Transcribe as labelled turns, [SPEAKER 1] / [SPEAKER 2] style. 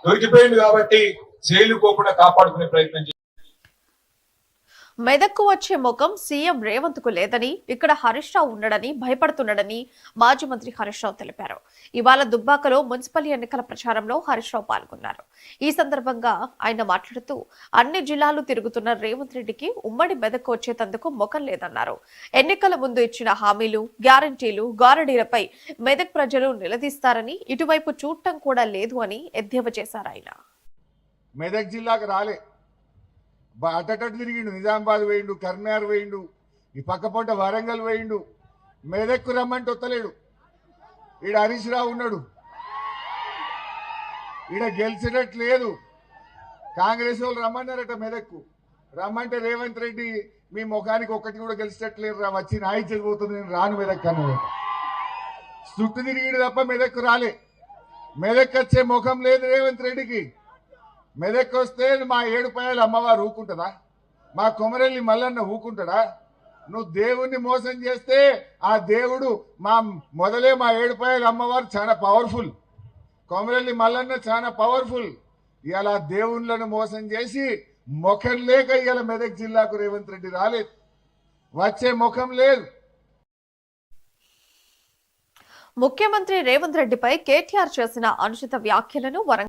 [SPEAKER 1] దొరికిపోయింది కాబట్టి జైలు పోకుండా కాపాడుకునే ప్రయత్నం చేయాలి.
[SPEAKER 2] మెదక్కు వచ్చే ముఖం సీఎం రేవంత్ కు లేదని, ఇక్కడ హరీష్ రావు ఉండడని భయపడుతున్నాడని మాజీ మంత్రి హరీష్ రావు తెలిపారు. ఇవాళ దుబ్బాకలో మున్సిపల్ ఎన్నికల ప్రచారంలో హరీష్ రావు పాల్గొన్నారు. ఈ సందర్భంగా ఆయన మాట్లాడుతూ అన్ని జిల్లాలు తిరుగుతున్న రేవంత్ రెడ్డికి ఉమ్మడి మెదక్కు వచ్చేందుకు ముఖం లేదన్నారు. ఎన్నికల ముందు ఇచ్చిన హామీలు, గ్యారంటీలు, గారడీలపై మెదక్ ప్రజలు నిలదీస్తారని, ఇటువైపు చూడటం కూడా లేదు అని ఎద్దేవా చేశారు. ఆయన
[SPEAKER 3] మెదక్ జిల్లాకు రాలే, అటటు తిరిగిండు, నిజామాబాద్ వేయిండు, కర్నార్ వేయిండు, ఈ పక్కపొంట వరంగల్ వేయిండు, మెదక్కు రమ్మంటే వస్తలేడు. ఈడ హరీష్ రావు ఉన్నాడు, ఈడ గెలిచినట్టు లేదు. కాంగ్రెస్ వాళ్ళు రమ్మన్నారట మెదక్కు, రమ్మంటే రేవంత్ రెడ్డి మీ ముఖానికి ఒక్కటి కూడా గెలిచినట్లేరు రా, వచ్చి నా ఇచ్చేది పోతుంది, నేను రాను మెదక్ అన్నదట. చుట్టూ తిరిగిడు తప్ప మెదక్కు రాలే. మెదక్ వచ్చే ముఖం లేదు రేవంత్ రెడ్డికి. మెదక్ వస్తే మా ఏడుపాయలు అమ్మవారు ఊకుంటుందా? మా కొమరెల్లి మల్లన్న ఊకుంటాడా? నువ్వు దేవుణ్ణి మోసం చేస్తే ఆ దేవుడు మొదలే మా ఏడుపాయలు అమ్మవారు చాలా పవర్ఫుల్, కొమరెల్లి మల్లన్న చాలా పవర్ఫుల్. ఇలా దేవుళ్ళను మోసం చేసి ముఖం లేక ఇవాళ మెదక్ జిల్లాకు రేవంత్ రెడ్డి రాలేదు, వచ్చే ముఖం లేదు.
[SPEAKER 2] ముఖ్యమంత్రి రేవంత్ రెడ్డిపై కేటీఆర్ చేసిన అనుచిత వ్యాఖ్యలను